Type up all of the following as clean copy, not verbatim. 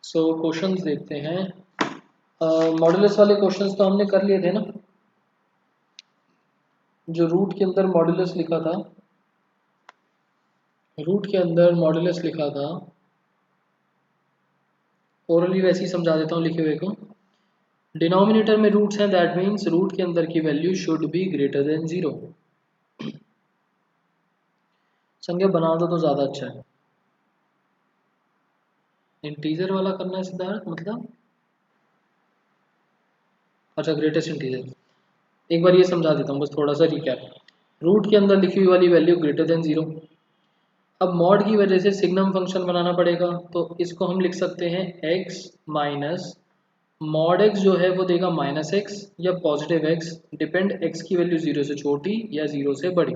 सो questions देखते हैं। Modulus वाले क्वेश्चंस तो हमने कर लिए थे ना, जो रूट के अंदर मॉड्यूलस लिखा था, रूट के अंदर मॉड्यूलस लिखा था। ओरली वैसे ही समझा देता हूँ लिखे हुए को। डिनोमिनेटर में रूट्स हैं, दैट मीन्स रूट के अंदर की value should be greater than 0। संज्ञा बना दो तो ज़्यादा अच्छा है। इंटीजर वाला करना है सिद्धार्थ, मतलब अच्छा ग्रेटेस्ट इंटीजर। एक बार ये समझा देता हूँ बस थोड़ा सा रिकैप। रूट के अंदर लिखी हुई वाली वैल्यू ग्रेटर देन 0। अब मॉड की वजह से सिग्नम फंक्शन बनाना पड़ेगा, तो इसको हम लिख सकते हैं x माइनस मॉड x जो है वो देगा माइनस एक्स या पॉजिटिव x, डिपेंड x की वैल्यू 0 से छोटी या 0 से बड़ी।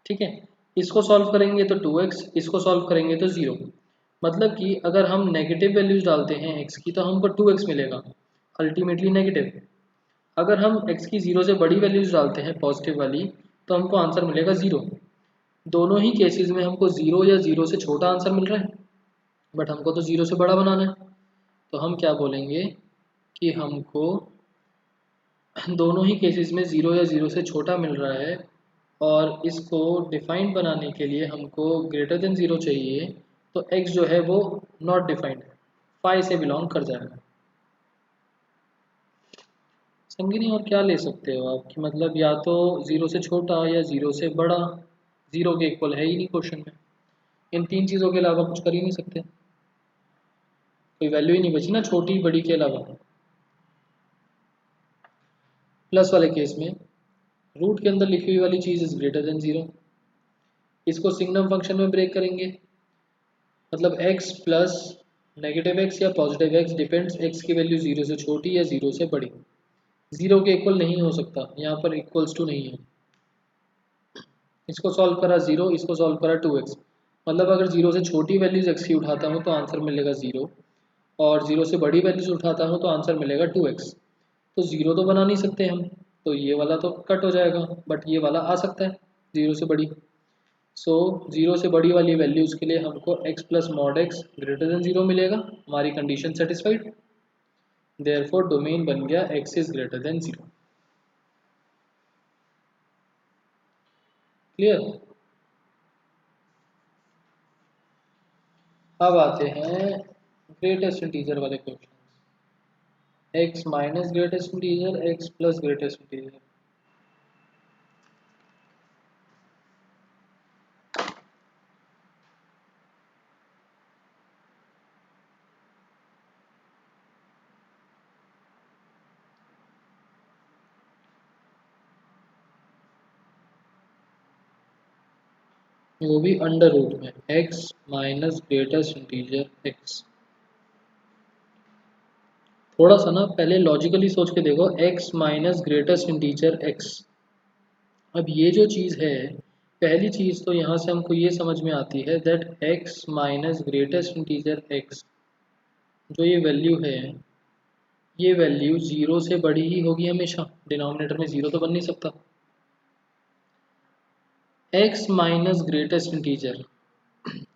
ठीक है, इसको सॉल्व करेंगे तो 2x, इसको सॉल्व करेंगे तो 0। मतलब कि अगर हम नेगेटिव वैल्यूज डालते हैं x की तो हमको 2x मिलेगा, अल्टीमेटली नेगेटिव। अगर हम x की 0 से बड़ी वैल्यूज डालते हैं पॉजिटिव वाली, तो हमको आंसर मिलेगा 0। दोनों ही केसेस में हमको 0 या 0 से छोटा आंसर मिल रहा है, बट हमको तो 0 से बड़ा बनाना है। तो हम क्या बोलेंगे कि हमको दोनों ही केसेस में 0 या 0 से छोटा मिल रहा है, और इसको डिफाइंड बनाने के लिए हमको ग्रेटर देन 0 चाहिए। तो x जो है वो नॉट डिफाइंड है, फाई से बिलोंग कर जाएगा। संगिनी और क्या ले सकते हो आप कि मतलब या तो 0 से छोटा या 0 से बड़ा, 0 के इक्वल है ही नहीं क्वेश्चन में। इन तीन चीज़ों के अलावा कुछ कर ही नहीं सकते, कोई वैल्यू ही नहीं बची ना छोटी बड़ी के अलावा। प्लस वाले केस में रूट के अंदर लिखी हुई वाली चीज़ इज ग्रेटर देन 0। इसको सिग्नम फंक्शन में ब्रेक करेंगे, मतलब x प्लस नेगेटिव x या पॉजिटिव x, डिपेंड्स x की वैल्यू 0 से छोटी या 0 से बड़ी। 0 के इक्वल नहीं हो सकता, यहाँ पर इक्वल्स टू नहीं है। इसको सॉल्व करा 0, इसको सॉल्व करा 2x, मतलब अगर 0 से छोटी वैल्यूज x की उठाता हूँ तो आंसर मिलेगा 0, और 0 से बड़ी वैल्यूज उठाता हूँ तो आंसर मिलेगा 2x। तो 0 तो बना नहीं सकते हम, तो ये वाला तो कट हो जाएगा, बट ये वाला आ सकता है 0 से बड़ी। सो 0 से बड़ी वाली वैल्यूज़ के लिए हमको x plus mod x greater than 0 मिलेगा, हमारी कंडीशन सेटिस्फाइड। देयरफॉर डोमेन बन गया x is greater than 0। Clear. अब आते हैं ग्रेटेस्ट इंटीजर वाले question. x minus greatest integer, x plus greatest integer. वो भी अंडर रूट में x minus greatest integer x। थोड़ा सा ना पहले लॉजिकली सोच के देखो, x minus greatest integer x। अब ये जो चीज़ है, पहली चीज़ तो यहाँ से हमको ये समझ में आती है that x minus greatest integer x, जो ये वैल्यू है, ये वैल्यू 0 से बड़ी ही होगी हमेशा। डिनोमिनेटर में 0 तो बन नहीं सकता। x माइनस ग्रेटेस्ट इंटीजर,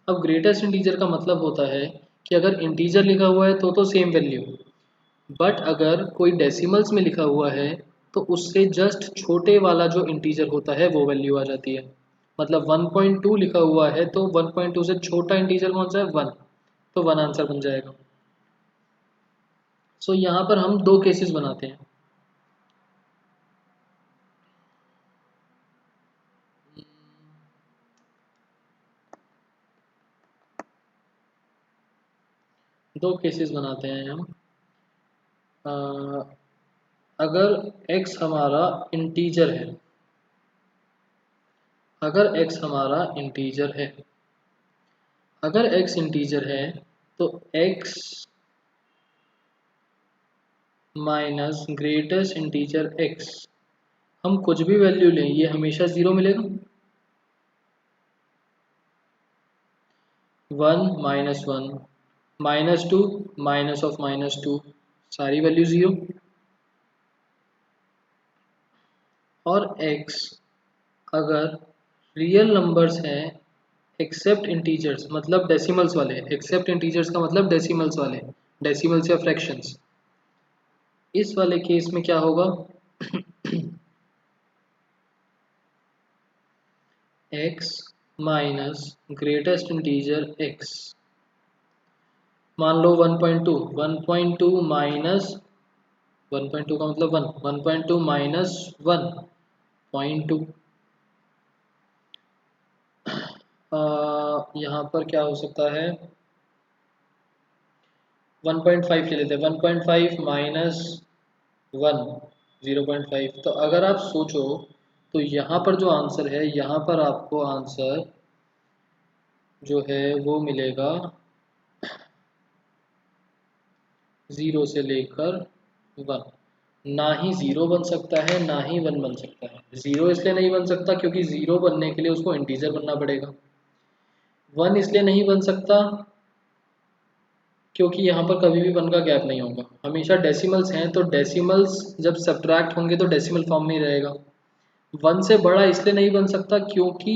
अब ग्रेटेस्ट इंटीजर का मतलब होता है कि अगर इंटीजर लिखा हुआ है तो सेम वैल्यू, बट अगर कोई डेसिमल्स में लिखा हुआ है तो उससे जस्ट छोटे वाला जो इंटीजर होता है वो वैल्यू आ जाती है। मतलब 1.2 लिखा हुआ है तो 1.2 से छोटा इंटीजर कौन सा है, 1, तो 1 आंसर बन जाएगा। सो यहाँ पर हम दो केसेस बनाते हैं। दो केसेस बनाते हैं हम। अ, अगर x हमारा इंटीजर है, अगर x हमारा इंटीजर है, अगर x इंटीजर है तो x minus greatest integer x, हम कुछ भी वैल्यू लें ये हमेशा 0 मिलेगा। 1 minus 1 minus 2 minus of minus 2, सारी वैल्यू 0। और x अगर रियल नंबर्स हैं, एक्सेप्ट इंटीजर्स मतलब डेसिमल्स वाले, एक्सेप्ट इंटीजर्स का मतलब डेसिमल्स वाले, डेसिमल्स या फ्रैक्शंस। इस वाले केस में क्या होगा, x minus greatest integer x, मान लो 1.2, 1.2 माइनस 1.2 का मतलब 1, 1.2 माइनस 1.2, यहाँ पर क्या हो सकता है, 1.5 ले लेते हैं, 1.5 माइनस 1, 0.5। तो अगर आप सोचो तो यहाँ पर जो आंसर है, यहाँ पर आपको आंसर जो है वो मिलेगा 0 से लेकर 1। ना ही 0 बन सकता है ना ही 1 बन सकता है। 0 इसलिए नहीं बन सकता क्योंकि 0 बनने के लिए उसको इंटीजर बनना पड़ेगा। 1 इसलिए नहीं बन सकता क्योंकि यहाँ पर कभी भी 1 का गैप नहीं होगा, हमेशा डेसिमल्स हैं, तो डेसिमल्स जब सब्ट्रैक्ट होंगे तो डेसिमल फॉर्म में ही रहेगा। 1 से बड़ा इसलिए नहीं बन सकता क्योंकि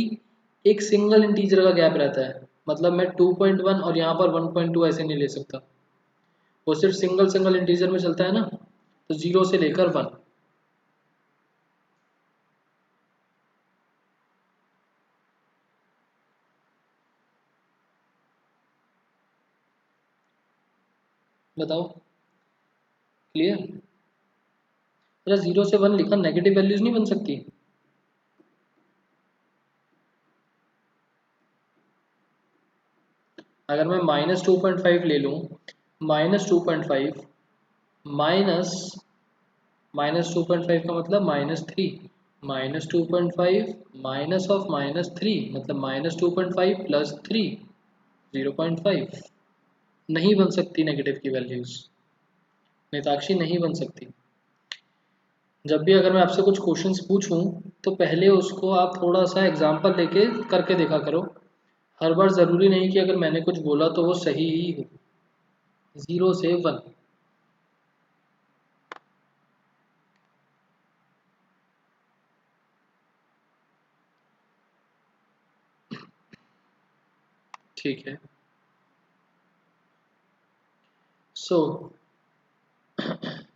एक सिंगल इंटीजर का गैप रहता है, मतलब मैं 2.1 और यहाँ पर 1.2 ऐसे नहीं ले सकता, वो सिर्फ सिंगल सिंगल इंटीजर में चलता है ना, तो 0 से लेकर 1। बताओ, क्लियर? अरे 0 से 1 लिखा, नेगेटिव वैल्यूज नहीं बन सकती। अगर मैं -2.5 ले लूँ, -2.5 माइनस -2.5 का मतलब -3, -2.5 माइनस ऑफ -3 मतलब -2.5 प्लस 3, 0.5। नहीं बन सकती नेगेटिव की वैल्यूज, नेताक्षी नहीं बन सकती। जब भी अगर मैं आपसे कुछ क्वेश्चंस पूछूं तो पहले उसको आप थोड़ा सा एग्जांपल लेके करके देखा करो। हर बार ज़रूरी नहीं कि अगर मैंने कुछ बोला तो वो सही ही हो। 0 से 1। ठीक है, सो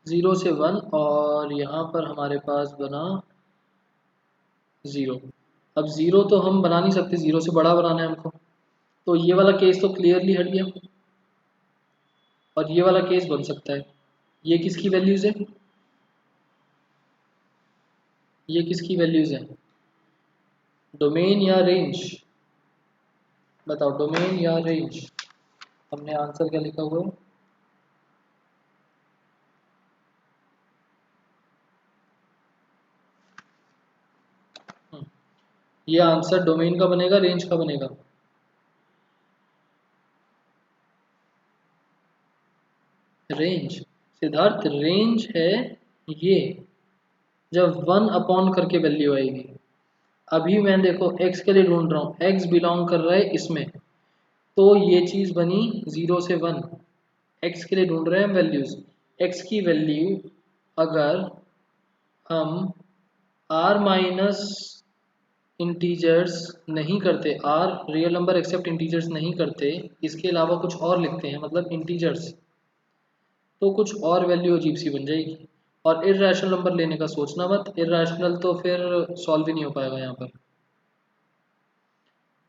0 से 1 और यहाँ पर हमारे पास बना 0। अब 0 तो हम बना नहीं सकते, 0 से बड़ा बनाना है हमको, तो ये वाला केस तो क्लियरली हट गया और ये वाला केस बन सकता है। ये किसकी वैल्यूज़ है, ये किसकी वैल्यूज़ है, डोमेन या रेंज? बताओ, डोमेन या रेंज? हमने आंसर क्या लिखा हुआ है, ये आंसर डोमेन का बनेगा रेंज का बनेगा? रेंज सिद्धार्थ, रेंज है ये, जब 1 अपॉन करके वैल्यू आएगी। अभी मैं देखो x के लिए ढूंढ रहा हूँ, x बिलोंग कर रहा है इसमें, तो ये चीज़ बनी 0 से 1। x के लिए ढूंढ रहे हैं वैल्यूज, x की वैल्यू अगर हम r माइनस इंटीजर्स नहीं करते, r real number except integers नहीं करते, इसके अलावा कुछ और लिखते हैं मतलब इंटीजर्स, तो कुछ और वैल्यू अजीब सी बन जाएगी। और इर्रेशनल नंबर लेने का सोचना मत, इर्रेशनल तो फिर सॉल्व ही नहीं हो पाएगा यहाँ पर।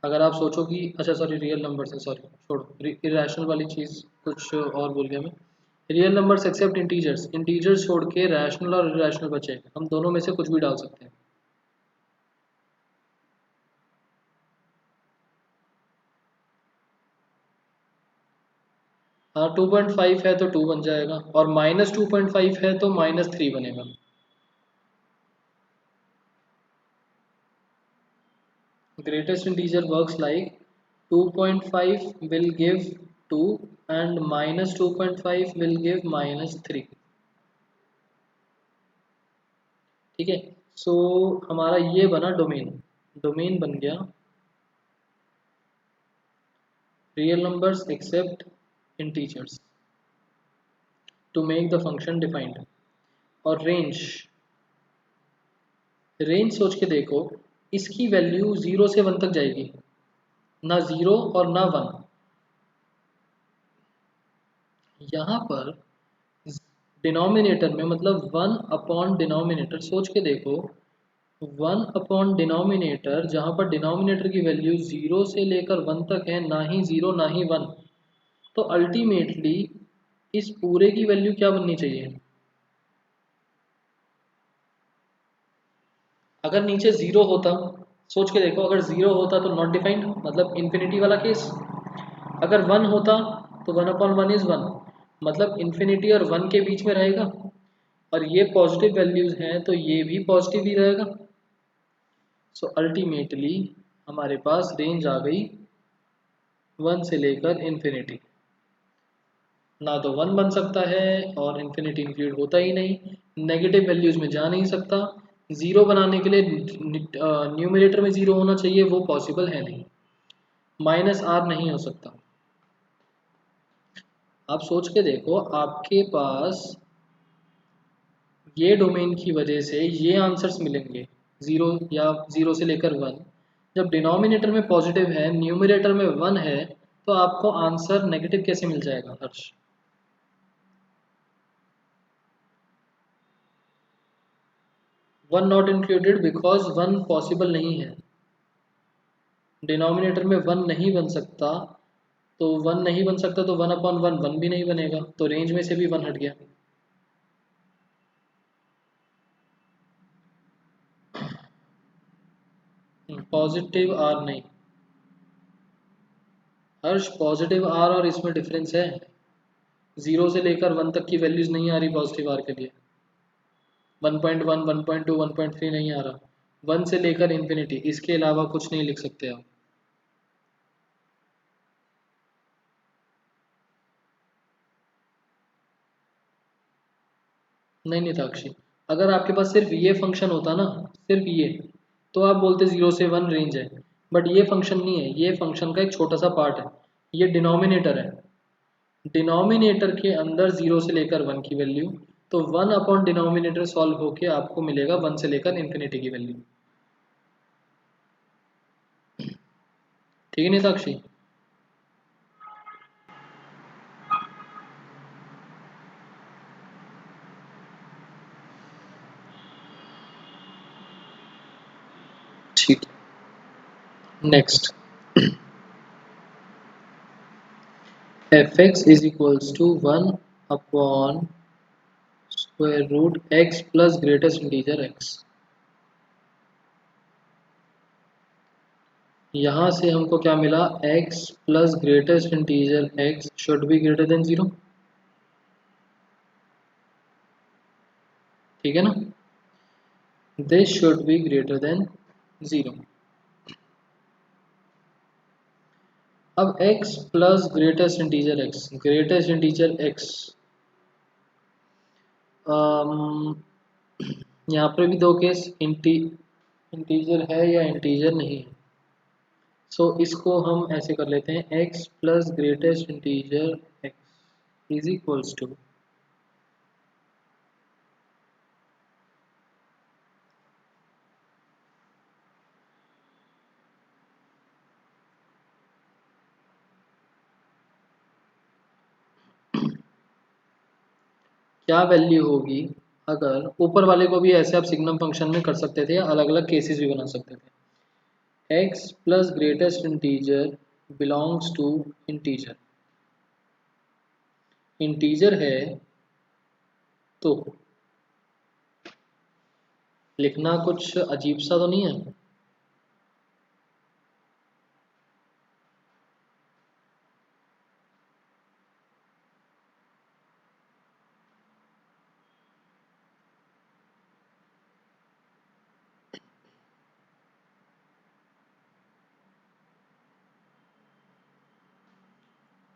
अगर आप सोचो कि अच्छा सॉरी रियल नंबर से, सॉरी छोड़ो, इरेशनल वाली चीज़ कुछ और बोल गया मैं। Real numbers except integers, integers छोड़ के रैशनल और इरेशनल बचे, हम दोनों में से कुछ भी डाल सकते हैं। हाँ 2.5 है तो 2 बन जाएगा, और -2.5 है तो -3 बनेगा। Greatest integer works like 2.5 will give 2 and -2.5 will give -3। ठीक है, सो हमारा ये बना डोमेन, डोमेन बन गया real numbers except integers to make the function defined. और रेंज, रेंज सोच के देखो, इसकी वैल्यू 0 से 1 तक जाएगी, ना जीरो और ना वन। यहाँ पर डिनोमिनेटर में मतलब वन अपॉन डिनोमिनेटर, सोच के देखो, वन अपॉन डिनोमिनेटर, जहाँ पर डिनोमिनेटर की वैल्यू जीरो से लेकर वन तक है, ना ही जीरो ना ही वन, तो अल्टीमेटली इस पूरे की वैल्यू क्या बननी चाहिए? अगर नीचे जीरो होता, सोच के देखो, अगर जीरो होता तो नॉट डिफाइंड, मतलब इन्फिनिटी वाला केस। अगर वन होता तो one upon one is one, मतलब इन्फिनिटी और वन के बीच में रहेगा, और ये पॉजिटिव वैल्यूज हैं तो ये भी पॉजिटिव ही रहेगा। सो अल्टीमेटली हमारे पास रेंज आ गई वन से लेकर इन्फिनिटी। ना तो वन बन सकता है और इन्फिनिटी इंक्लूड होता ही नहीं, नेगेटिव वैल्यूज में जा नहीं सकता, ज़ीरो बनाने के लिए न्यूमरेटर में ज़ीरो होना चाहिए, वो पॉसिबल है नहीं, माइनस आर नहीं हो सकता। आप सोच के देखो, आपके पास ये डोमेन की वजह से ये आंसर्स मिलेंगे, ज़ीरो या ज़ीरो से लेकर वन। जब डिनोमिनेटर में पॉजिटिव है, न्यूमरेटर में वन है, तो आपको आंसर नेगेटिव कैसे मिल जाएगा Harsh? One not included because one possible नहीं है, डिनोमिनेटर में वन नहीं बन सकता, तो वन नहीं बन सकता तो वन अपॉन वन वन भी नहीं बनेगा, तो रेंज में से भी वन हट गया। पॉजिटिव आर नहीं हर्ष, पॉजिटिव आर और इसमें डिफरेंस है, जीरो से लेकर वन तक की वैल्यूज नहीं आ रही पॉजिटिव आर के लिए, 1.1 1.2 1.3 नहीं आ रहा, वन से लेकर इन्फिनिटी, इसके अलावा कुछ नहीं लिख सकते आप। नहीं नहीं साक्षी, अगर आपके पास सिर्फ ये फंक्शन होता ना, सिर्फ ये, तो आप बोलते जीरो से वन रेंज है, बट ये फंक्शन नहीं है, ये फंक्शन का एक छोटा सा पार्ट है, ये डिनोमिनेटर है, डिनोमिनेटर के अंदर जीरो से लेकर वन की वैल्यू, तो वन अपॉन डिनोमिनेटर सॉल्व होके आपको मिलेगा वन से लेकर इन्फिनिटी की वैल्यू। ठीक है नहीं साक्षी? ठीक है, next, F x is equals to one upon square root X plus greatest integer X. यहाँ से हमको क्या मिला, x plus greatest integer x should be greater than zero. ठीक है ना, this should be greater than zero. अब x plus greatest integer x, greatest integer x, यहाँ पर भी दो केस, इंटीजर है या इंटीजर नहीं है। सो इसको हम ऐसे कर लेते हैं, x plus greatest integer x is equals to, क्या वैल्यू होगी अगर ऊपर वाले को भी ऐसे आप सिग्नम फंक्शन में कर सकते थे, या अलग अलग केसेस भी बना सकते थे। x plus greatest integer belongs to integer, integer है तो लिखना कुछ अजीब सा तो नहीं है?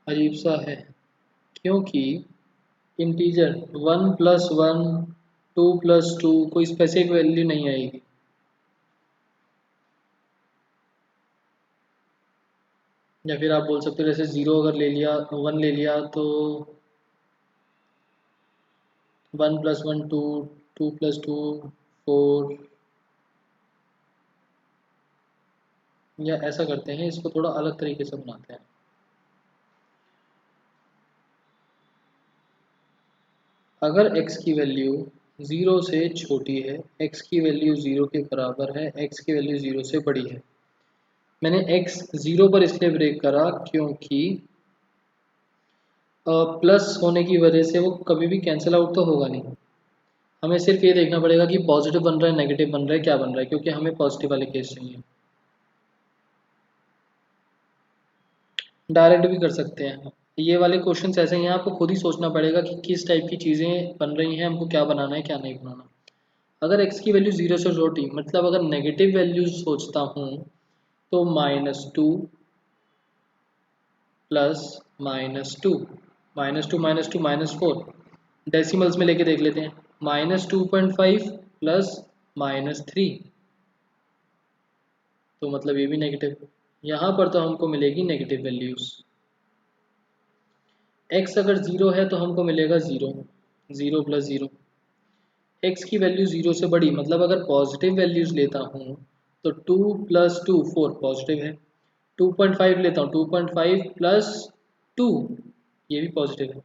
अजीब सा है, क्योंकि integer one plus one, two plus two, कोई स्पेसिफिक वैल्यू नहीं आएगी। या फिर आप बोल सकते हो जैसे जीरो अगर ले लिया, वन ले लिया, तो one plus one two, two plus two four, या ऐसा करते हैं, इसको थोड़ा अलग तरीके से बनाते हैं। अगर x की वैल्यू 0 से छोटी है, x की वैल्यू 0 के बराबर है, x की वैल्यू 0 से बड़ी है। मैंने x 0 पर इसलिए ब्रेक करा क्योंकि प्लस होने की वजह से वो कभी भी कैंसिल आउट तो होगा नहीं। हमें सिर्फ ये देखना पड़ेगा कि पॉजिटिव बन रहा है, नेगेटिव बन रहा है, क्या बन रहा है, क्योंकि हमें पॉजिटिव वाले केस चाहिए। डायरेक्ट भी कर सकते हैं। ये वाले क्वेश्चन ऐसे हैं, आपको खुद ही सोचना पड़ेगा कि किस टाइप की चीज़ें बन रही हैं, हमको क्या बनाना है क्या नहीं बनाना। अगर x की वैल्यू 0 से छोटी, मतलब अगर नेगेटिव वैल्यू सोचता हूँ तो -2 प्लस -2, -2 -4, डेसिमल्स में लेके देख लेते हैं। -2.5 प्लस -3, तो मतलब ये भी नेगेटिव। यहाँ पर तो हमको मिलेगी नेगेटिव वैल्यूज़। x अगर 0 है तो हमको मिलेगा 0, 0 प्लस 0। x की वैल्यू 0 से बड़ी, मतलब अगर पॉजिटिव वैल्यूज़ लेता हूँ तो 2 प्लस 2 4 पॉजिटिव है। 2.5 लेता हूँ, 2.5 प्लस 2 ये भी पॉजिटिव है।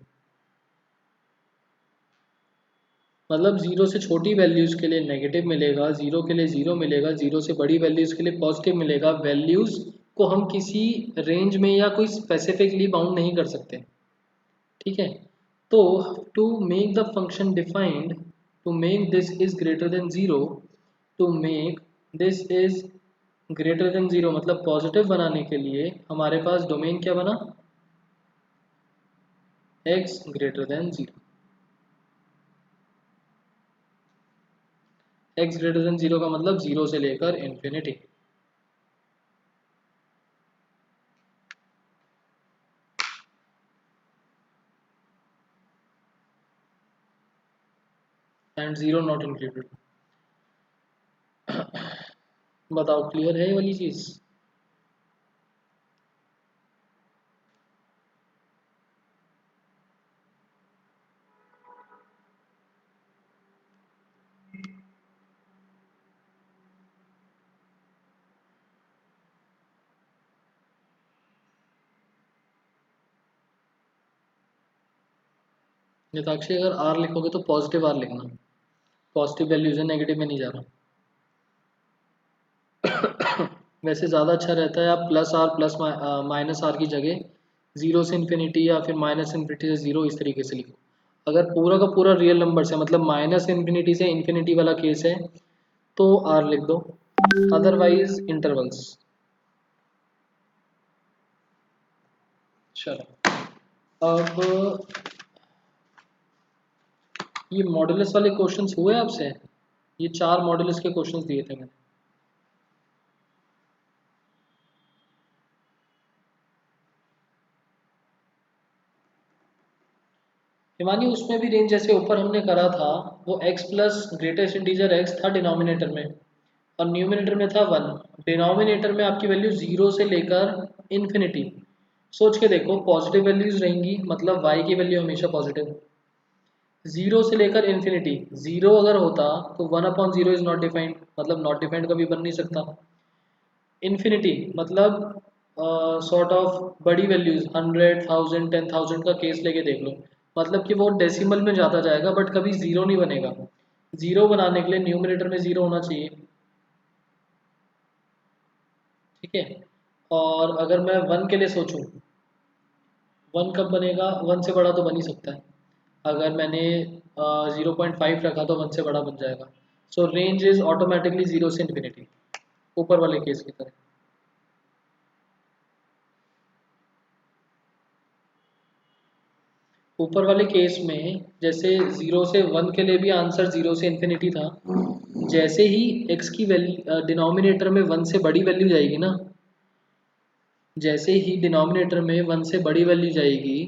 मतलब 0 से छोटी वैल्यूज़ के लिए नेगेटिव मिलेगा, 0 के लिए 0 मिलेगा, 0 से बड़ी वैल्यूज़ के लिए पॉजिटिव मिलेगा। वैल्यूज़ को हम किसी रेंज में या कोई स्पेसिफिकली बाउंड नहीं कर सकते, ठीक है। तो to make the function defined, to make this is greater than 0, to make this is greater than 0 मतलब पॉजिटिव बनाने के लिए हमारे पास डोमेन क्या बना, x greater than 0। x greater than 0 का मतलब 0 से लेकर इन्फिनिटी। And 0 not included. बताओ क्लियर है ये वाली चीज़। यथाक्षी अगर r लिखोगे तो पॉजिटिव r लिखना, पॉजिटिव वैल्यूज है, नेगेटिव में नहीं जा रहा। वैसे ज़्यादा अच्छा रहता है आप plus R plus minus R की जगह 0 से इन्फिनिटी या फिर माइनस इन्फिनिटी से 0 इस तरीके से लिखो। अगर पूरा का पूरा रियल नंबर से मतलब माइनस इन्फिनिटी से इन्फिनिटी वाला केस है तो आर लिख दो, अदरवाइज इंटरवल्स। चलो अब ये मॉडुलस वाले क्वेश्चंस हुए आपसे, ये 4 मॉडुलस के क्वेश्चंस दिए थे मैंने। हिमानी उसमें भी रेंज जैसे ऊपर हमने करा था, वो x plus greatest integer x था डिनोमिनेटर में और न्यूमिनेटर में था 1। डिनोमिनेटर में आपकी वैल्यू 0 से लेकर इन्फिनिटी। सोच के देखो पॉजिटिव वैल्यूज रहेंगी मतलब y की वैल्यू हमेशा पॉजिटिव। 0 से लेकर इन्फिनिटी, 0 अगर होता तो 1/0 इज नॉट डिफाइंड, मतलब नॉट डिफाइंड कभी बन नहीं सकता। इन्फिनिटी मतलब सॉर्ट ऑफ बड़ी वैल्यूज 100,000 10,000 का केस लेके देख लो, मतलब कि वो डेसिमल में ज़्यादा जाएगा बट कभी ज़ीरो नहीं बनेगा। ज़ीरो बनाने के लिए न्यूमरेटर में ज़ीरो होना चाहिए, ठीक है। और अगर मैं 1 के लिए सोचूं, 1 कब बनेगा, 1 से बड़ा तो बन ही सकता है। अगर मैंने 0.5 रखा तो 1 से बड़ा बन जाएगा। सो रेंज इज ऑटोमेटिकली 0 से इन्फिनिटी, ऊपर वाले केस की तरह। ऊपर वाले केस में जैसे 0 से 1 के लिए भी आंसर 0 से इन्फिनिटी था, जैसे ही x की वैल्यू डिनोमिनेटर में 1 से बड़ी वैल्यू जाएगी ना, जैसे ही डिनोमिनेटर में 1 से बड़ी वैल्यू जाएगी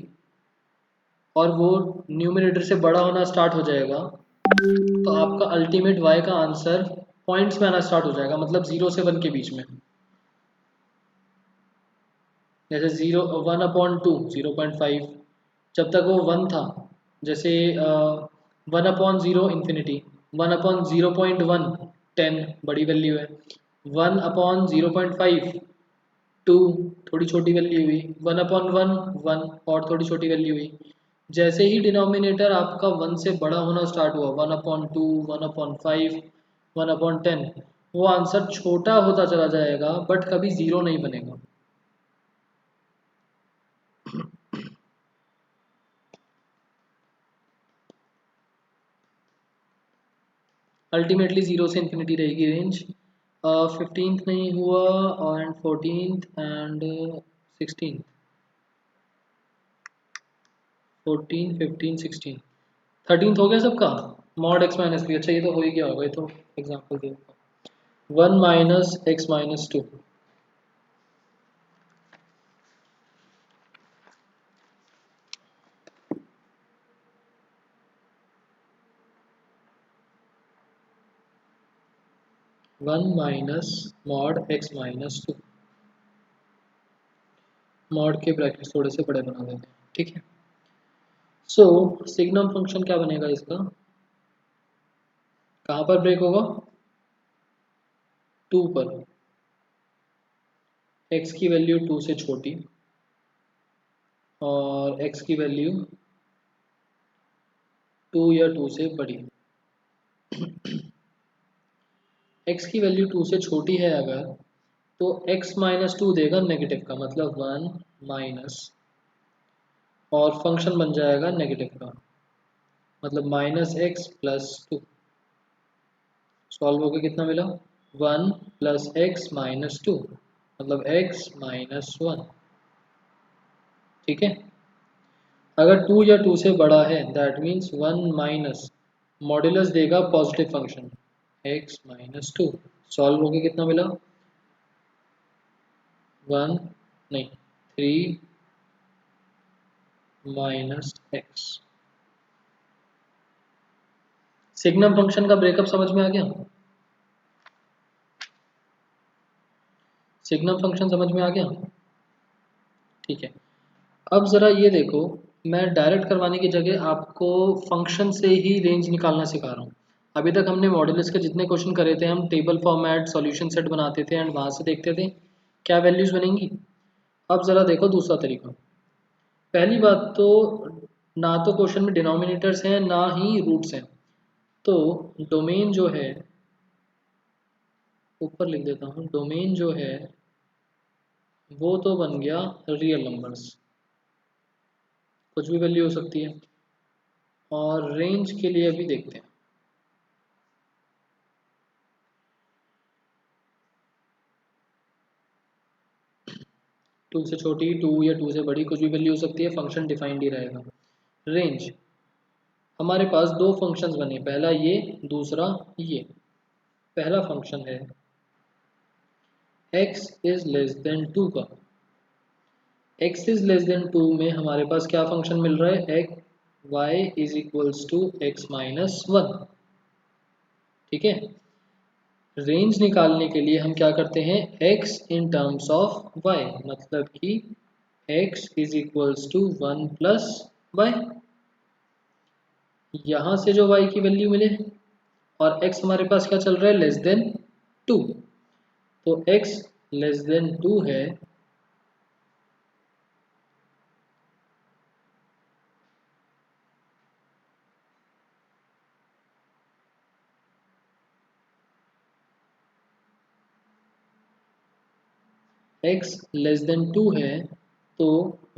और वो न्यूमिनेटर से बड़ा होना स्टार्ट हो जाएगा, तो आपका अल्टीमेट y का आंसर पॉइंट्स में आना स्टार्ट हो जाएगा, मतलब 0 से 1 के बीच में। जैसे 1/2 0.5, जब तक वो 1 था, जैसे 1/0 इन्फिनिटी, 1/0.1 10 बड़ी वैल्यू है, 1/0.5 टू, थोड़ी छोटी वैल्यू हुई, 1/1 1, और थोड़ी छोटी वैल्यू हुई। जैसे ही डिनोमिनेटर आपका 1 से बड़ा होना स्टार्ट हुआ, 1/2, 1/5, 1/10, वो आंसर छोटा होता चला जाएगा बट कभी ज़ीरो नहीं बनेगा। अल्टीमेटली जीरो से इन्फिनिटी रहेगी रेंज। 15th नहीं हुआ, and 14th and 16th, 14 15 16, 13th हो गया सबका। मॉड एक्स माइनस थ्री, अच्छा ये तो हो ही गया होगा, ये तो एग्जाम्पल दे, 1 minus x minus two, 1 minus mod x minus two. Mod के ब्रैकेट थोड़े से बड़े बना देते हैं, ठीक है। सो सिग्नम फंक्शन क्या बनेगा इसका, कहाँ पर ब्रेक होगा, टू पर, एक्स की वैल्यू टू से छोटी और एक्स की वैल्यू टू या टू से बड़ी। एक्स की वैल्यू टू से छोटी है अगर, तो x माइनस टू देगा नेगेटिव का, मतलब 1 माइनस, और फंक्शन बन जाएगा नेगेटिव का, मतलब minus x plus two. Solve होकर कितना मिला, 1 प्लस एक्स माइनस टू, मतलब x माइनस वन, ठीक है। अगर टू या टू से बड़ा है दैट मीन्स 1 माइनस मॉड्यूलस देगा positive function x minus two. Solve होकर कितना मिला, 1 नहीं 3 माइनस एक्स। सिग्नम फंक्शन का ब्रेकअप समझ में आ गया, सिग्नम फंक्शन समझ में आ गया, ठीक है। अब ज़रा ये देखो, मैं डायरेक्ट करवाने की जगह आपको फंक्शन से ही रेंज निकालना सिखा रहा हूँ। अभी तक हमने मॉड्यूलस के जितने क्वेश्चन करे थे हम टेबल फॉर्मेट सॉल्यूशन सेट बनाते थे एंड वहाँ से देखते थे क्या वैल्यूज़ बनेंगी। अब ज़रा देखो दूसरा तरीका। पहली बात तो, ना तो क्वेश्चन में डिनोमिनेटर्स हैं ना ही रूट्स हैं, तो डोमेन जो है, ऊपर लिख देता हूँ, डोमेन जो है वो तो बन गया रियल नंबर्स, कुछ भी वैल्यू हो सकती है। और रेंज के लिए भी देखते हैं, टू से छोटी, टू या टू से बड़ी, कुछ भी वैल्यू हो सकती है, फंक्शन डिफाइंड ही रहेगा। रेंज, हमारे पास दो फंक्शंस बने, पहला ये, दूसरा ये। पहला फंक्शन है x is less than two का, x is less than two में हमारे पास क्या फंक्शन मिल रहा है, x y is equals to X minus one, ठीक है। रेंज निकालने के लिए हम क्या करते हैं, x in terms of y, मतलब कि x is equals to one plus Y, यहाँ से जो y की वैल्यू मिले, और x हमारे पास क्या चल रहा है, लेस देन टू, तो x लेस देन टू है, x less than to two, तो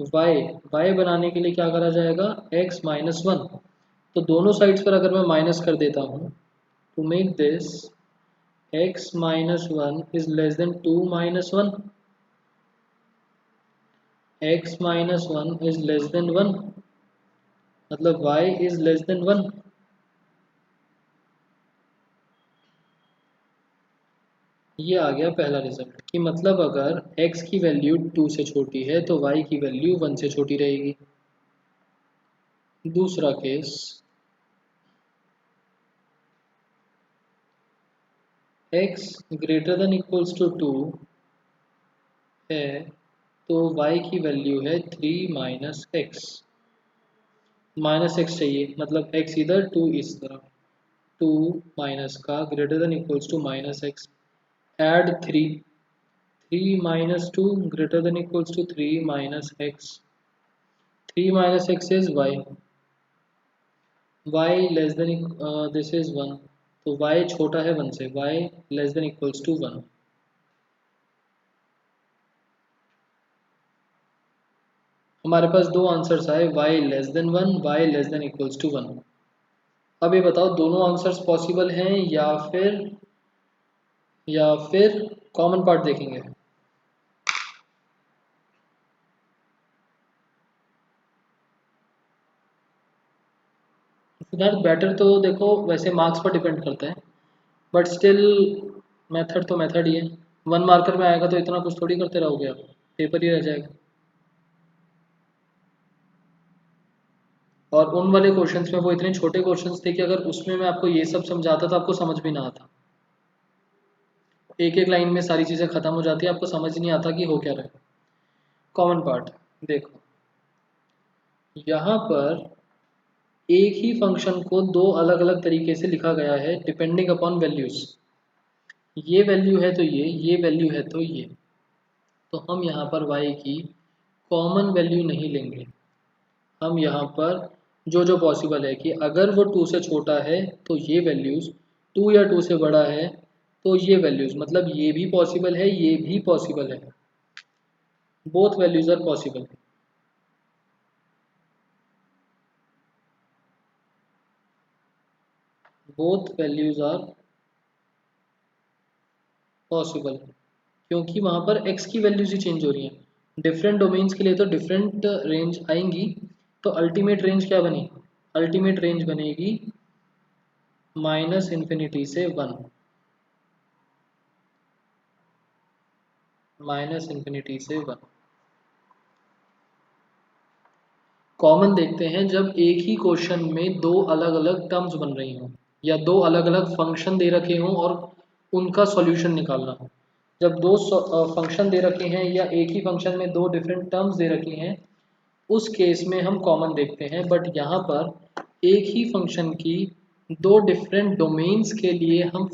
y बनाने के लिए क्या करा जाएगा, x माइनस वन। तो दोनों साइड्स पर अगर मैं माइनस कर देता हूँ, to make this x minus one is less than two minus one, x minus one is less than one, मतलब y is less than one. ये आ गया पहला रिजल्ट, कि मतलब अगर x की वैल्यू टू से छोटी है तो y की वैल्यू वन से छोटी रहेगी। दूसरा case, x greater than equals to two two, तो y की वैल्यू है three minus x, minus x चाहिए, मतलब x इधर टू इस तरफ, टू माइनस का greater than equals to minus x, add three, 3 minus 2 greater than equals to 3 minus x. 3 minus x is y less than this is 1, तो y छोटा है 1 से, y less than equals to 1. हमारे पास दो answers आए, y less than 1, y less than equals to 1. अब ये बताओ दोनों आंसर्स पॉसिबल हैं या फिर कॉमन पार्ट देखेंगे. सिद्धार्थ बेटर तो देखो वैसे मार्क्स पर डिपेंड करता है, बट स्टिल मेथड तो मेथड ही है. 1 मार्कर में आएगा तो इतना कुछ थोड़ी करते रहोगे आप, पेपर ही रह जाएगा. और उन वाले क्वेश्चंस में वो इतने छोटे क्वेश्चंस थे कि अगर उसमें मैं आपको ये सब समझाता तो आपको समझ भी ना आता. एक एक लाइन में सारी चीज़ें खत्म हो जाती है, आपको समझ नहीं आता कि हो क्या रहा है. कॉमन पार्ट देखो, यहाँ पर एक ही फंक्शन को दो अलग अलग तरीके से लिखा गया है डिपेंडिंग अपॉन वैल्यूज. ये वैल्यू है तो ये वैल्यू है तो ये. तो हम यहाँ पर y की कॉमन वैल्यू नहीं लेंगे. हम यहाँ पर जो जो पॉसिबल है कि अगर वो 2 से छोटा है तो ये वैल्यूज़, 2 या 2 से बड़ा है तो ये वैल्यूज़, मतलब ये भी पॉसिबल है, ये भी पॉसिबल है. Both values are possible. Both values are possible, क्योंकि वहाँ पर x की वैल्यूज़ ही चेंज हो रही हैं. डिफरेंट डोमेन्स के लिए तो डिफरेंट रेंज आएंगी. तो अल्टीमेट रेंज क्या बनी? अल्टीमेट रेंज बनेगी माइनस इन्फिनिटी से 1. माइनस इन्फिनिटी से 1. कॉमन देखते हैं जब एक ही क्वेश्चन में दो अलग अलग टर्म्स बन रही हों या दो अलग अलग फंक्शन दे रखे हों और उनका सॉल्यूशन निकालना हो. जब दो फंक्शन दे रखे हैं या एक ही फंक्शन में दो डिफरेंट टर्म्स दे रखी हैं, उस केस में हम कॉमन देखते हैं. बट यहाँ पर एक ही फंक्शन की दो डिफरेंट डोमेन्स के लिए हम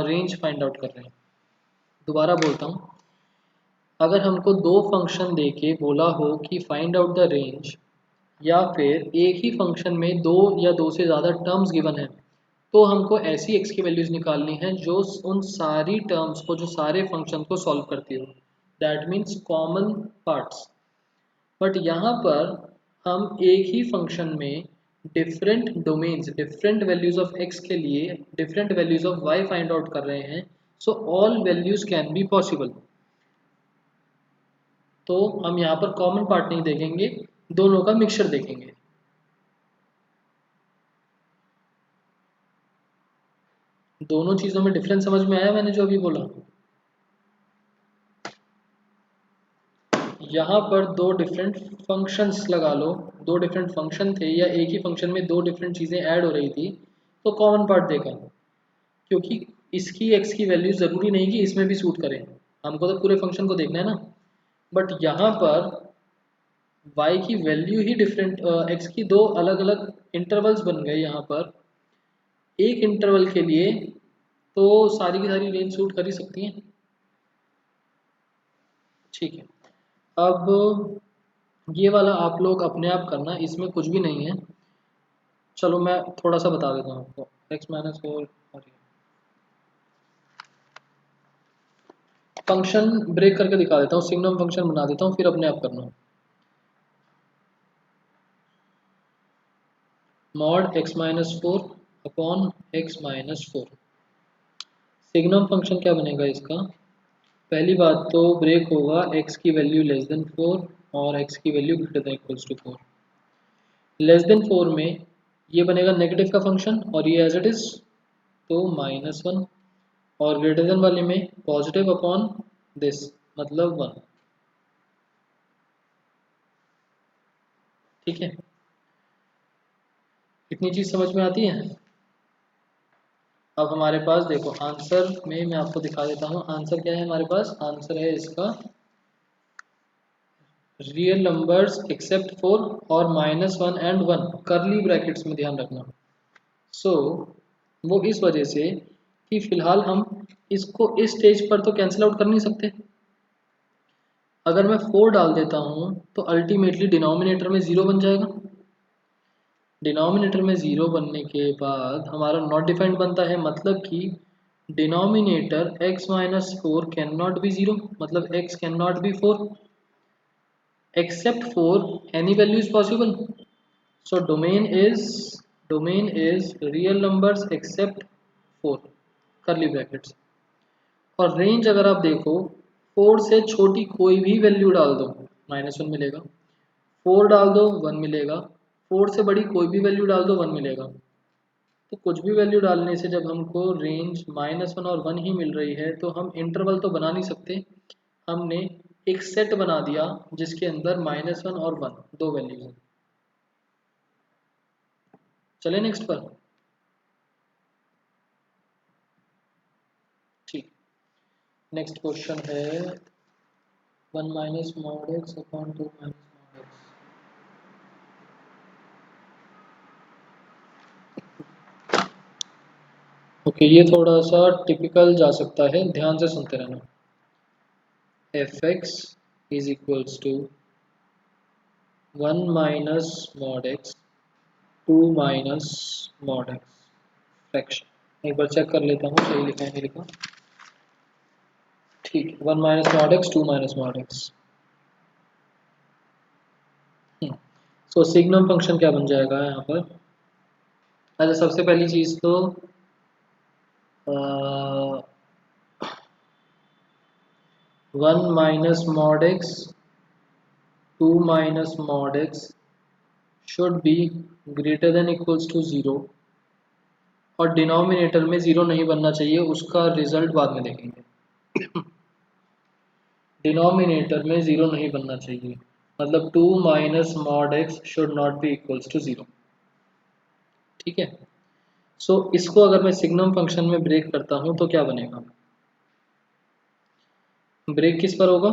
रेंज फाइंड आउट कर रहे हैं. दोबारा बोलता हूँ, अगर हमको दो फंक्शन दे के बोला हो कि फाइंड आउट द रेंज, या फिर एक ही फंक्शन में दो या दो से ज़्यादा टर्म्स गिवन है, तो हमको ऐसी x की वैल्यूज़ निकालनी है जो उन सारी टर्म्स को, जो सारे फंक्शन को सॉल्व करती हो. That means common parts. But यहाँ पर हम एक ही फंक्शन में different domains, different values of x के लिए different values of y find out कर रहे हैं. So all values can be possible. तो हम यहाँ पर कॉमन पार्ट नहीं देखेंगे, दोनों का मिक्सचर देखेंगे. दोनों चीज़ों में डिफरेंस समझ में आया मैंने जो अभी बोला? यहाँ पर दो डिफरेंट फंक्शंस लगा लो, दो डिफरेंट फंक्शन थे या एक ही फंक्शन में दो डिफरेंट चीज़ें ऐड हो रही थी, तो कॉमन पार्ट देखा. क्योंकि इसकी x की वैल्यू ज़रूरी नहीं कि इसमें भी सूट करे, हमको तो पूरे फंक्शन को देखना है ना. बट यहाँ पर y की वैल्यू ही डिफरेंट, x की दो अलग अलग इंटरवल्स बन गए यहाँ पर. एक इंटरवल के लिए तो सारी की सारी रेंज सूट कर ही सकती हैं. ठीक है. अब ये वाला आप लोग अपने आप करना, इसमें कुछ भी नहीं है. चलो मैं थोड़ा सा बता देता हूँ आपको. x माइनस 4 और फंक्शन ब्रेक करके दिखा देता हूँ, सिग्नम फंक्शन बना देता हूँ, फिर अपने आप करना. Mod x minus 4 upon x minus 4. Signum function क्या बनेगा इसका? पहली बात तो ब्रेक होगा x की वैल्यू लेस देन 4 और x की value greater than equals to 4. Less than 4 में ये बनेगा नेगेटिव का फंक्शन और ये एज इट इज, तो -1. और ग्रेटर देन वाले में पॉजिटिव अपॉन दिस, मतलब 1. ठीक है, इतनी चीज समझ में आती है. अब हमारे पास देखो आंसर में मैं आपको दिखा देता हूँ. आंसर क्या है हमारे पास? आंसर है इसका रियल नंबर्स एक्सेप्ट 4 और -1 एंड 1 करली ब्रैकेट्स में, ध्यान रखना. सो वो इस वजह से कि फिलहाल हम इसको इस स्टेज पर तो कैंसिल आउट कर नहीं सकते, अगर मैं 4 डाल देता हूँ तो अल्टीमेटली डिनोमिनेटर में 0 बन जाएगा। डिनोमिनेटर में 0 बनने के बाद हमारा नॉट डिफाइंड बनता है, मतलब कि denominator x minus 4 can not be 0, मतलब x can not be 4 except for any value is possible. So domain is real numbers except 4 curly brackets। और रेंज अगर आप देखो 4 से छोटी कोई भी वैल्यू डाल दो -1 मिलेगा, 4 डाल दो 1 मिलेगा, 4 से बड़ी कोई भी वैल्यू डाल दो 1 मिलेगा। तो कुछ भी वैल्यू डालने से जब हमको रेंज -1 और 1 ही मिल रही है तो हम इंटरवल तो बना नहीं सकते। हमने एक सेट बना दिया जिसके अंदर -1 और 1 दो वैल्यूज हैं। चले नेक्स्ट पर। ठीक, नेक्स्ट क्वेश्चन है 1 minus mod x upon 2 minus mod x. Okay, ये थोड़ा सा टिपिकल जा सकता है, ध्यान से सुनते रहना। F x is equals to 1 minus mod x 2 minus mod x fraction. एक बार चेक कर लेता हूँ सही लिखा है नहीं लिखा। ठीक, 1 minus mod x 2 minus mod x. So signum function क्या बन जाएगा यहाँ पर। अच्छा, सबसे पहली चीज़ तो 1 minus mod x 2 minus mod x should be greater than equals to 0, और डिनोमिनेटर में 0 नहीं बनना चाहिए, उसका रिजल्ट बाद में देखेंगे। डिनोमिनेटर में 0 नहीं बनना चाहिए, मतलब 2 minus mod x should not be equals to 0। ठीक है। सो इसको अगर मैं सिग्नम फंक्शन में ब्रेक करता हूँ तो क्या बनेगा। ब्रेक किस पर होगा,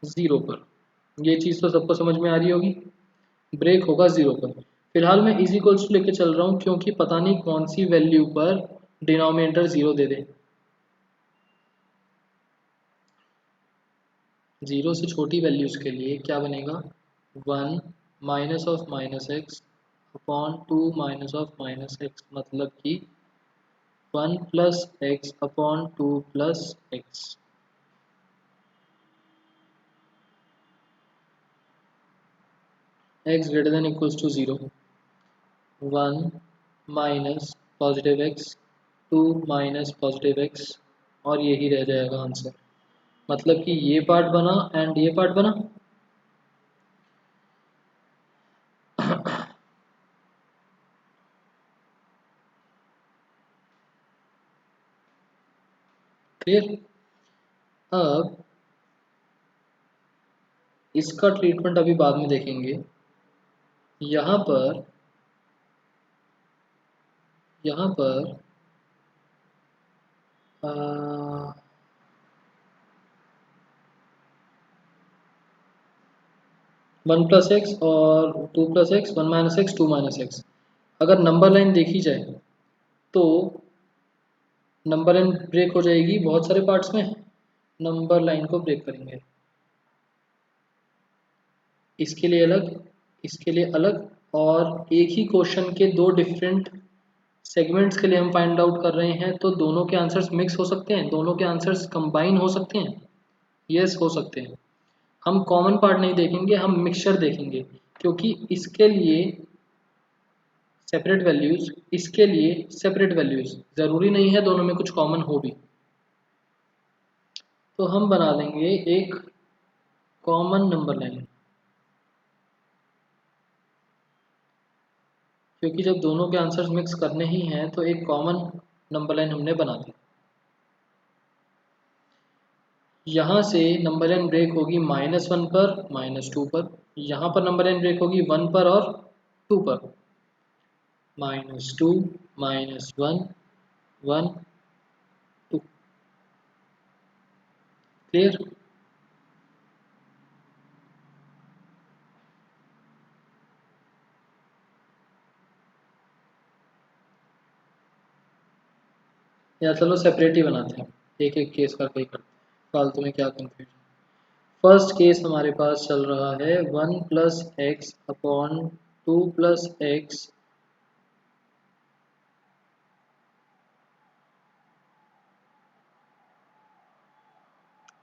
0 पर। ये चीज़ तो सबको समझ में आ रही होगी। ब्रेक होगा 0 पर। फिलहाल मैं इज इक्वल्स टू लेके चल रहा हूँ क्योंकि पता नहीं कौन सी वैल्यू पर डिनोमिनेटर 0 दे दे। 0 से छोटी वैल्यूज़ के लिए क्या बनेगा, 1 minus of minus x upon 2 minus of minus x, मतलब कि 1 plus x upon 2 plus x. X greater than equals to 0, 1 minus positive x 2 minus positive x, और यही रह जाएगा आंसर। मतलब कि ये पार्ट बना एंड ये पार्ट बना। क्लियर। अब इसका ट्रीटमेंट अभी बाद में देखेंगे। यहाँ पर 1 प्लस एक्स और 2 plus x 1 minus x 2 minus x, अगर नंबर लाइन देखी जाए तो नंबर लाइन ब्रेक हो जाएगी बहुत सारे पार्ट्स में। नंबर लाइन को ब्रेक करेंगे, इसके लिए अलग, इसके लिए अलग, और एक ही क्वेश्चन के दो डिफरेंट सेगमेंट्स के लिए हम फाइंड आउट कर रहे हैं, तो दोनों के आंसर्स मिक्स हो सकते हैं, दोनों के आंसर्स कंबाइन हो सकते हैं। यस, हो सकते हैं। हम कॉमन पार्ट नहीं देखेंगे, हम मिक्सचर देखेंगे, क्योंकि इसके लिए सेपरेट वैल्यूज, इसके लिए सेपरेट वैल्यूज, ज़रूरी नहीं है दोनों में कुछ कॉमन हो भी। तो हम बना लेंगे एक कॉमन नंबर लाइन, क्योंकि जब दोनों के आंसर्स मिक्स करने ही हैं तो एक कॉमन नंबर लाइन हमने बना दी। यहाँ से नंबर लाइन ब्रेक होगी -1 पर -2 पर, यहाँ पर नंबर लाइन ब्रेक होगी 1 पर और 2 पर, -2 -1 1 2। क्लियर। या चलो सेपरेट ही बनाते हैं, एक एक केस करके ही करते हैं, फालतू में क्या कंफ्यूजन। फर्स्ट केस हमारे पास चल रहा है 1+x/2+x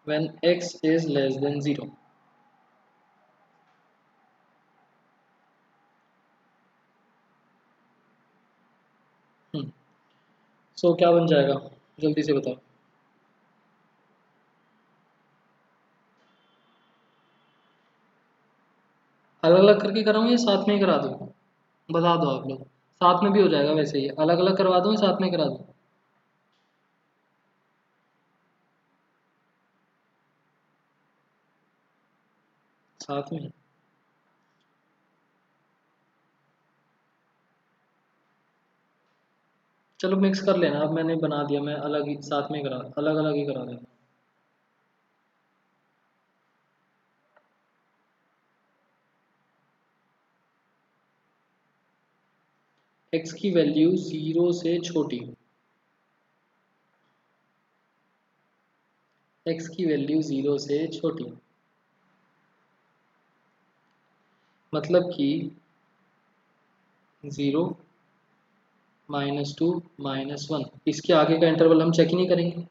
when x is less than 0। सो क्या बन जाएगा, जल्दी से बताओ। अलग अलग करके कराऊँ या साथ में ही करा दूँ, बता दो आप लोग। साथ में भी हो जाएगा वैसे ही, अलग अलग करवा दूँ या साथ में करा दूँ। साथ में। चलो मिक्स कर लेना, अब मैंने बना दिया, मैं अलग ही साथ में करा, अलग अलग ही करा देना। x की वैल्यू 0 से छोटी, x की वैल्यू 0 से छोटी, मतलब कि 0, -2, -1। इसके आगे का इंटरवल हम चेक ही नहीं करेंगे,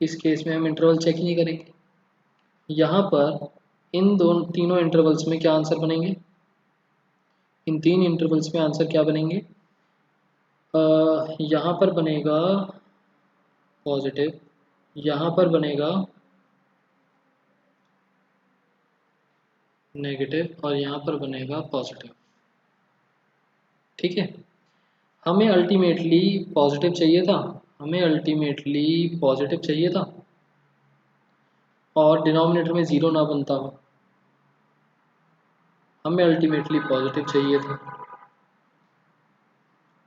इस केस में हम इंटरवल चेक ही नहीं करेंगे। यहाँ पर इन दोनों तीनों इंटरवल्स में क्या आंसर बनेंगे, इन तीन इंटरवल्स में आंसर क्या बनेंगे, यहाँ पर बनेगा पॉजिटिव, यहाँ पर बनेगा नेगेटिव और यहाँ पर बनेगा पॉजिटिव। ठीक है, हमें अल्टीमेटली पॉजिटिव चाहिए था, हमें अल्टीमेटली पॉजिटिव चाहिए था और डिनोमिनेटर में 0 ना बनता हो, हमें अल्टीमेटली पॉजिटिव चाहिए था।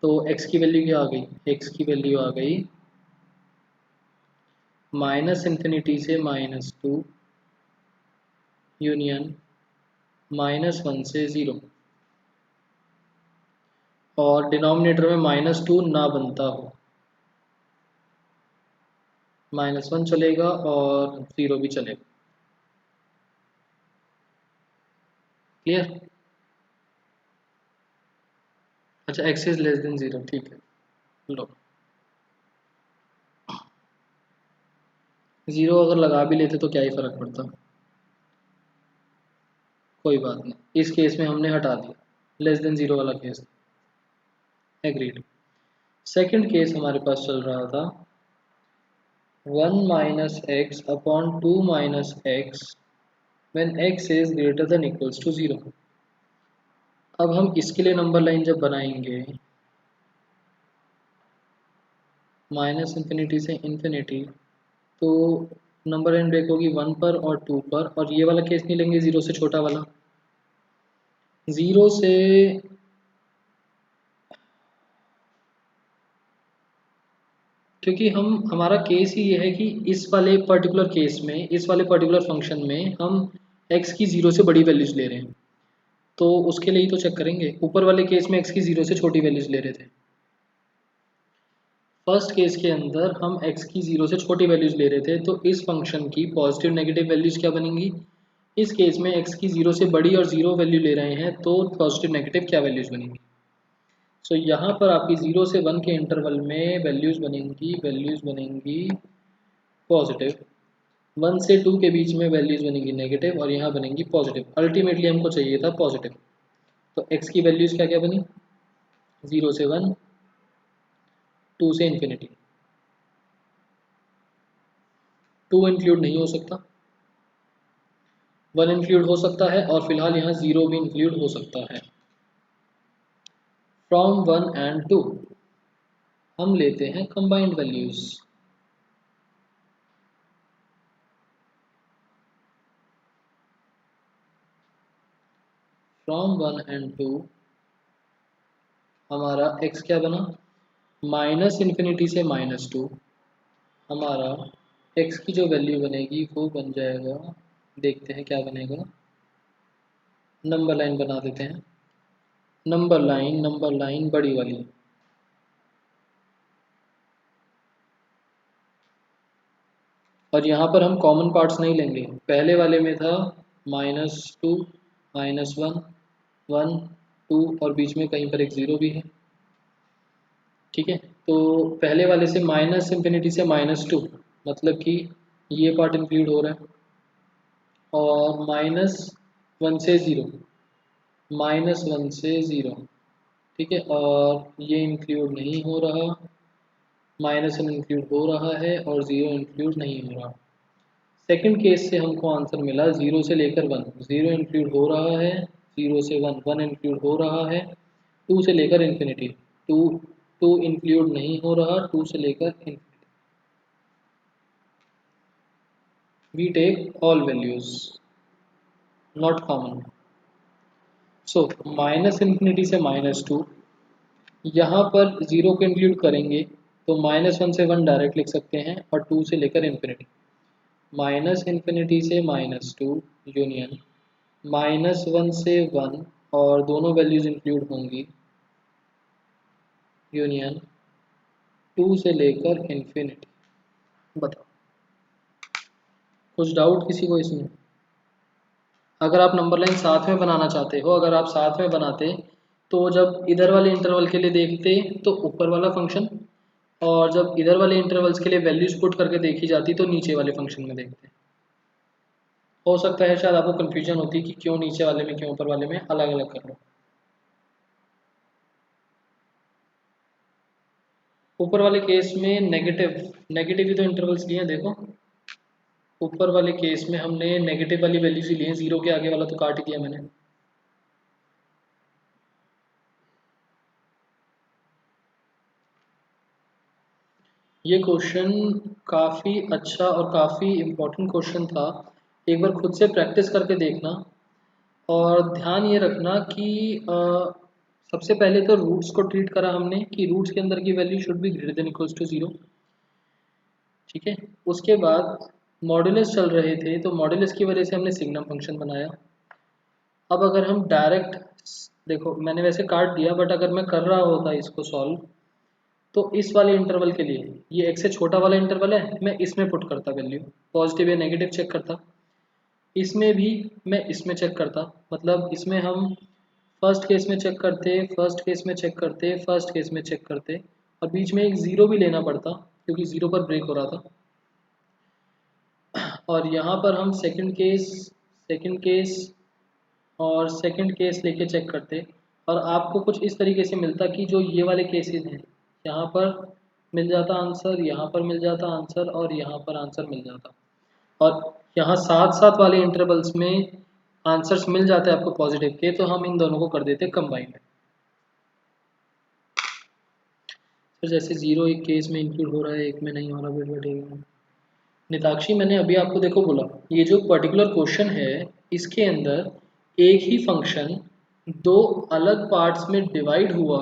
तो x की वैल्यू क्या आ गई, x की वैल्यू आ गई -∞ से -2 यूनियन -1 से 0, और डिनोमिनेटर में -2 ना बनता हो, -1 चलेगा और 0 भी चलेगा। क्लियर। अच्छा, x इज लेस देन 0, ठीक है। लो 0 अगर लगा भी लेते तो क्या ही फर्क पड़ता, कोई बात नहीं, इस केस में हमने हटा दिया लेस देन 0 वाला केस। एग्रीड। सेकंड केस हमारे पास चल रहा था 1-x/2 - x when x is greater than equals to 0। अब हम इसके लिए नंबर लाइन जब बनाएंगे -∞ से इन्फिनिटी, तो नंबर लाइन ब्रेक होगी 1 पर और 2 पर, और ये वाला केस नहीं लेंगे 0 से छोटा वाला, 0 से क्योंकि हम हमारा केस ही ये है कि इस वाले पर्टिकुलर केस में, इस वाले पर्टिकुलर फंक्शन में हम x की 0 से बड़ी वैल्यूज ले रहे हैं, तो उसके लिए ही तो चेक करेंगे। ऊपर वाले केस में x की 0 से छोटी वैल्यूज ले रहे थे, फर्स्ट केस के अंदर हम x की 0 से छोटी वैल्यूज ले रहे थे, तो इस फंक्शन की पॉजिटिव नेगेटिव वैल्यूज क्या बनेंगी, इस केस में x की 0 से बड़ी और 0 वैल्यू ले रहे हैं, तो पॉजिटिव नेगेटिव क्या वैल्यूज बनेंगी। सो यहाँ पर आपकी 0 से 1 के इंटरवल में वैल्यूज बनेंगी पॉजिटिव, 1 से 2 के बीच में वैल्यूज बनेंगी नेगेटिव, और यहाँ बनेंगी पॉजिटिव। अल्टीमेटली हमको चाहिए था पॉजिटिव, तो x की वैल्यूज क्या क्या बनी, 0 से 1, 2 से इन्फिनिटी। 2 इंक्लूड नहीं हो सकता, 1 इंक्लूड हो सकता है, और फिलहाल यहाँ 0 भी इंक्लूड हो सकता है। फ्रॉम 1 एंड 2 हम लेते हैं कंबाइंड वैल्यूज, फ्रॉम 1 एंड 2 हमारा x क्या बना, -∞ से -2, हमारा x की जो वैल्यू बनेगी वो बन जाएगा, देखते हैं क्या बनेगा, नंबर लाइन बना देते हैं, नंबर लाइन बड़ी वाली, और यहाँ पर हम कॉमन पार्ट्स नहीं लेंगे। पहले वाले में था -2 -1 1 2 और बीच में कहीं पर एक ज़ीरो भी है। ठीक है, तो पहले वाले से -∞ से -2 मतलब कि ये पार्ट इंक्लूड हो रहा है, और -1 से ज़ीरो, -1 से ज़ीरो। ठीक है, और ये इंक्लूड नहीं हो रहा, -1 इंक्लूड हो रहा है और ज़ीरो इंक्लूड नहीं हो रहा। सेकंड केस से हमको आंसर मिला 0 से लेकर 1, 0 इंक्लूड हो रहा है, 0 से 1, 1 इंक्लूड हो रहा है, 2 से लेकर इन्फिनिटी, 2 2 इंक्लूड नहीं हो रहा, 2 से लेकर infinity. We take all values not common. So -∞ से -2, यहाँ पर 0 को इंक्लूड करेंगे तो -1 से 1 डायरेक्ट लिख सकते हैं और 2 से लेकर इन्फिनिटी। -∞ से -2 यूनियन -1 से 1 और दोनों वैल्यूज इंक्लूड होंगी, यूनियन 2 से लेकर इन्फिनिटी। बताओ, कुछ डाउट किसी को इसमें? अगर आप नंबर लाइन साथ में बनाना चाहते हो, अगर आप साथ में बनाते तो जब इधर वाले इंटरवल के लिए देखते तो ऊपर वाला फंक्शन, और जब इधर वाले इंटरवल्स के लिए वैल्यूज पुट करके देखी जाती तो नीचे वाले फंक्शन में देखते। हो सकता है शायद आपको कन्फ्यूजन होती कि क्यों नीचे वाले में क्यों ऊपर वाले में अलग अलग कर लो। ऊपर वाले केस में नेगेटिव नेगेटिव ही तो इंटरवल्स लिए हैं, देखो ऊपर वाले केस में हमने नेगेटिव वाली वैल्यूज ही लिए हैं, जीरो के आगे वाला तो काट ही दिया मैंने। ये क्वेश्चन काफ़ी अच्छा और काफ़ी इम्पोर्टेंट क्वेश्चन था, एक बार खुद से प्रैक्टिस करके देखना। और ध्यान ये रखना कि सबसे पहले तो रूट्स को ट्रीट करा हमने कि रूट्स के अंदर की value should be greater than equals to 0। ठीक है, उसके बाद मॉड्यूलस चल रहे थे तो मॉड्यूलस की वजह से हमने सिग्नम फंक्शन बनाया। अब अगर हम डायरेक्ट, देखो मैंने वैसे काट दिया, बट अगर मैं कर रहा होता इसको सॉल्व तो इस वाले इंटरवल के लिए, ये एक से छोटा वाला इंटरवल है, मैं इसमें पुट करता वैल्यू, पॉजिटिव या नेगेटिव चेक करता। इसमें भी मैं इसमें चेक करता, मतलब इसमें हम फर्स्ट केस में चेक करते, फर्स्ट केस में चेक करते, फर्स्ट केस में चेक करते, और बीच में एक ज़ीरो भी लेना पड़ता क्योंकि ज़ीरो पर ब्रेक हो रहा था। और यहाँ पर हम सेकंड केस और सेकंड केस लेके चेक करते, और आपको कुछ इस तरीके से मिलता कि जो ये वाले केसेस हैं, यहाँ पर मिल जाता आंसर, यहाँ पर मिल जाता आंसर, और यहाँ पर आंसर मिल जाता। और यहाँ साथ साथ वाले इंटरवल्स में आंसर्स मिल जाते हैं आपको पॉजिटिव के, तो हम इन दोनों को कर देते कंबाइंड। तो जैसे ज़ीरो एक केस में इंक्लूड हो रहा है, एक में नहीं हो रहा, वेट वेट निताक्षी मैंने अभी आपको देखो बोला, ये जो पर्टिकुलर क्वेश्चन है इसके अंदर एक ही फंक्शन दो अलग पार्ट्स में डिवाइड हुआ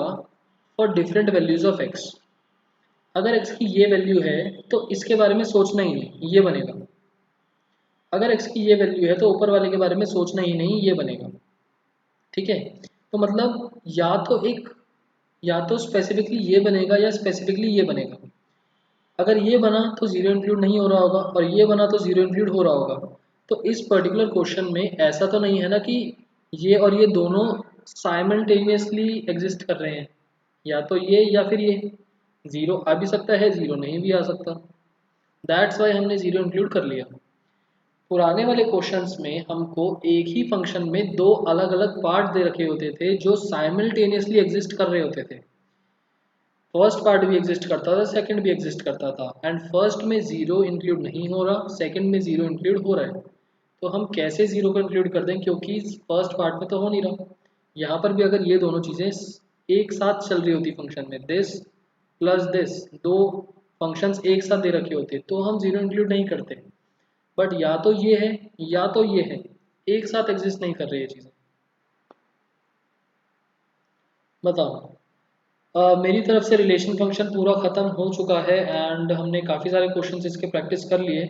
for different values of x. अगर एक्स की ये वैल्यू है तो इसके बारे में सोचना ही नहीं, ये बनेगा। अगर एक्स की ये वैल्यू है तो ऊपर वाले के बारे में सोचना ही नहीं, ये बनेगा। ठीक है, तो मतलब या तो स्पेसिफिकली ये बनेगा या स्पेसिफिकली ये बनेगा। अगर ये बना तो जीरो इंक्लूड नहीं हो रहा होगा, और ये बना तो जीरो इंक्लूड हो रहा होगा। तो इस पर्टिकुलर क्वेश्चन में ऐसा तो नहीं है ना कि ये और ये दोनों साइमल्टेनियसली एग्जिस्ट कर रहे हैं, या तो ये या फिर ये। जीरो आ भी सकता है, जीरो नहीं भी आ सकता, दैट्स वाई हमने जीरो इंक्लूड कर लिया। पुराने वाले क्वेश्चंस में हमको एक ही फंक्शन में दो अलग अलग पार्ट दे रखे होते थे जो साइमल्टेनियसली एग्जिस्ट कर रहे होते थे। फर्स्ट पार्ट भी एग्जिस्ट करता था, सेकंड भी एग्जिस्ट करता था, एंड फर्स्ट में जीरो इंक्लूड नहीं हो रहा, सेकंड में जीरो इंक्लूड हो रहा है। तो हम कैसे जीरो को इंक्लूड कर दें, क्योंकि फर्स्ट पार्ट में तो हो नहीं रहा। यहाँ पर भी अगर ये दोनों चीज़ें एक साथ चल रही होती फंक्शन में, दिस प्लस दिस, दो फंक्शंस एक साथ दे रखे होते तो हम जीरो इंक्लूड नहीं करते। बट या तो ये है या तो ये है, एक साथ एग्जिस्ट नहीं कर रही ये चीज़ें। बताओ, मेरी तरफ से रिलेशन फंक्शन पूरा ख़त्म हो चुका है, एंड हमने काफ़ी सारे क्वेश्चंस इसके प्रैक्टिस कर लिए।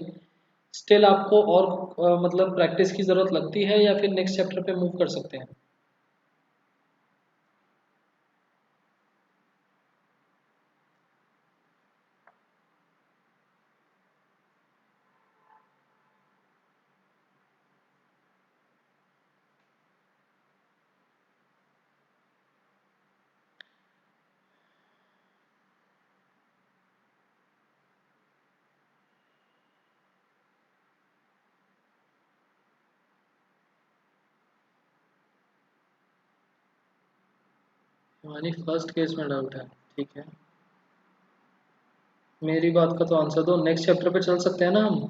स्टिल आपको और मतलब प्रैक्टिस की ज़रूरत लगती है या फिर नेक्स्ट चैप्टर पे मूव कर सकते हैं? यानी फर्स्ट केस में डाउट है, ठीक है। मेरी बात का तो आंसर दो, नेक्स्ट चैप्टर पे चल सकते हैं ना हम।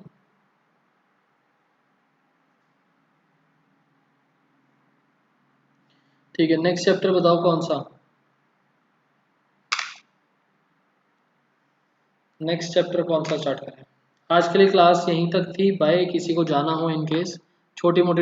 ठीक है, नेक्स्ट चैप्टर बताओ कौन सा। नेक्स्ट चैप्टर कौन सा स्टार्ट करें। आज के लिए क्लास यहीं तक थी, बाय। किसी को जाना हो इन केस छोटी मोटी